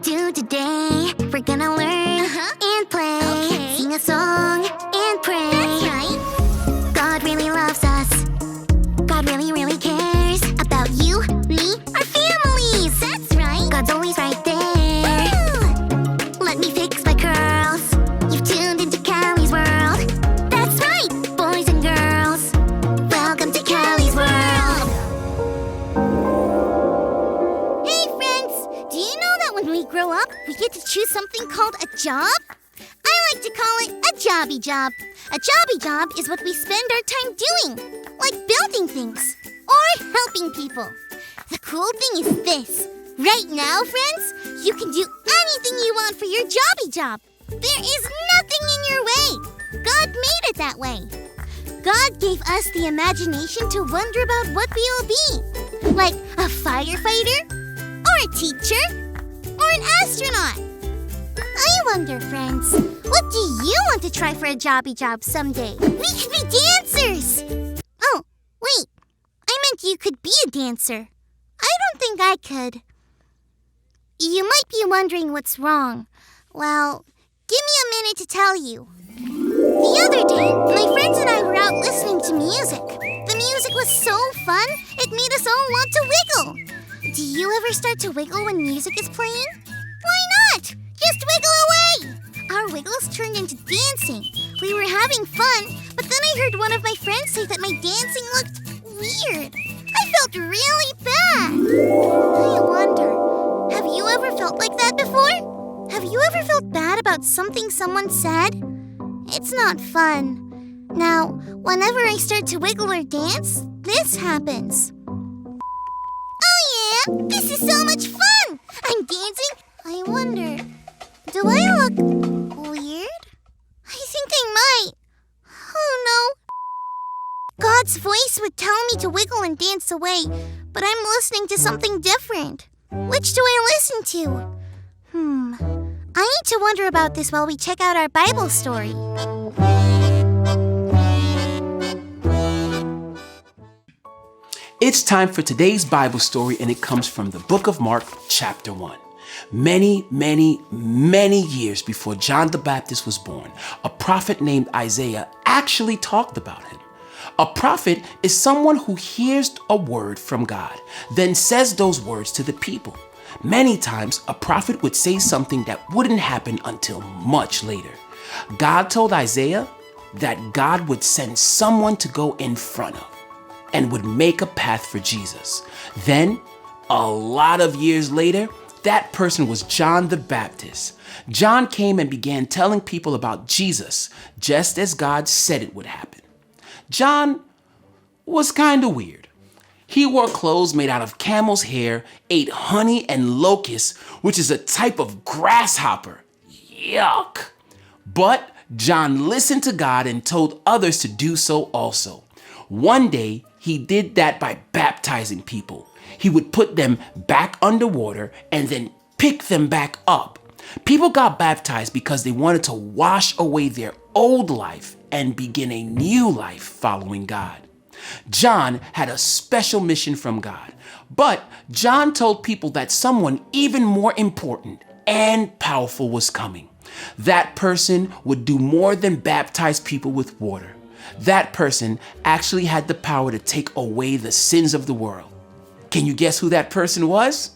do today. We're gonna learn and play. Sing a song and pray. That's right. God really loves us. God really, really cares about you, me, our families. That's right. God's always right there. Ooh. Let me fix my curls. You've tuned into Callie's world. That's right, boys and girls. Welcome to Callie's world. Hey, friends! Do you know that when we grow up, we get to choose something called a job? I like to call it a jobby job. A jobby job is what we spend our time doing, like building things or helping people. The cool thing is this. Right now, friends, you can do anything you want for your jobby job. There is nothing in your way. God made it that way. God gave us the imagination to wonder about what we will be, like a firefighter, or a teacher, or an astronaut. I wonder, friends, what do you want to try for a jobby job someday? We could be dancers! Oh, wait, I meant you could be a dancer. I don't think I could. You might be wondering what's wrong. Well, give me a minute to tell you. The other day, my friends and I were out listening to music. The music was so fun, it made us all want to wiggle. Do you ever start to wiggle when music is playing? Why not? Just wiggle away! Our wiggles turned into dancing. We were having fun, but then I heard one of my friends say that my dancing looked weird. I felt really bad. I wonder, have you ever felt like that before? Have you ever felt bad about something someone said? It's not fun. Now, whenever I start to wiggle or dance, this happens. Oh yeah, this is so much fun! I'm dancing. I wonder, do I look weird? I think I might. Oh no. God's voice would tell me to wiggle and dance away, but I'm listening to something different. Which do I listen to? I need to wonder about this while we check out our Bible story. It's time for today's Bible story, and it comes from the book of Mark, chapter 1. Many, many, many years before John the Baptist was born, a prophet named Isaiah actually talked about him. A prophet is someone who hears a word from God, then says those words to the people. Many times, a prophet would say something that wouldn't happen until much later. God told Isaiah that God would send someone to go in front of and would make a path for Jesus. Then, a lot of years later, that person was John the Baptist. John came and began telling people about Jesus, just as God said it would happen. John was kind of weird. He wore clothes made out of camel's hair, ate honey and locusts, which is a type of grasshopper. Yuck! But John listened to God and told others to do so also. One day, he did that by baptizing people. He would put them back underwater and then pick them back up. People got baptized because they wanted to wash away their old life and begin a new life following God. John had a special mission from God, but John told people that someone even more important and powerful was coming. That person would do more than baptize people with water. That person actually had the power to take away the sins of the world. Can you guess who that person was?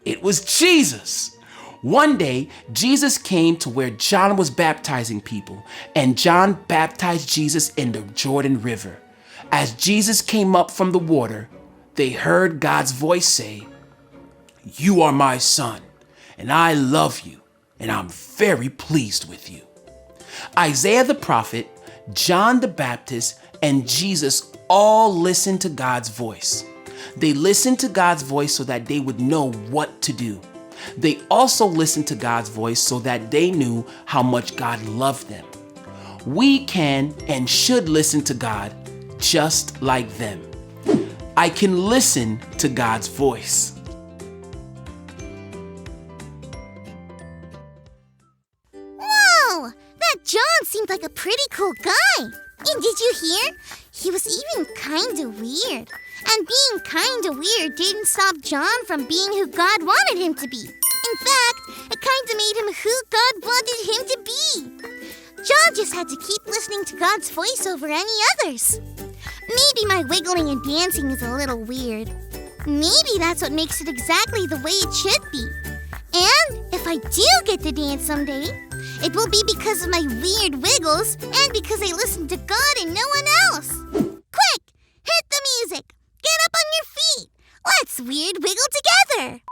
It was Jesus. One day, Jesus came to where John was baptizing people, and John baptized Jesus in the Jordan River. As Jesus came up from the water, they heard God's voice say, "You are my son, and I love you, and I'm very pleased with you." Isaiah the prophet, John the Baptist, and Jesus all listened to God's voice. They listened to God's voice so that they would know what to do. They also listened to God's voice so that they knew how much God loved them. We can and should listen to God just like them. I can listen to God's voice. Whoa! That John seemed like a pretty cool guy. And did you hear? He was even kinda weird. And being kinda weird didn't stop John from being who God wanted him to be. In fact, it kinda made him who God wanted him to be. John just had to keep listening to God's voice over any others. Maybe my wiggling and dancing is a little weird. Maybe that's what makes it exactly the way it should be. And if I do get to dance someday, it will be because of my weird wiggles and because I listen to God and no one else. Quick, hit the music. Get up on your feet. Let's weird wiggle together.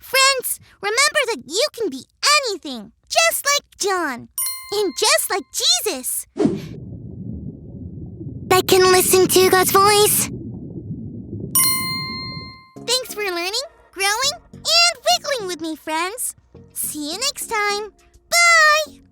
Friends, remember that you can be anything, just like John, and just like Jesus. That can listen to God's voice. Thanks for learning, growing, and wiggling with me, friends. See you next time. Bye!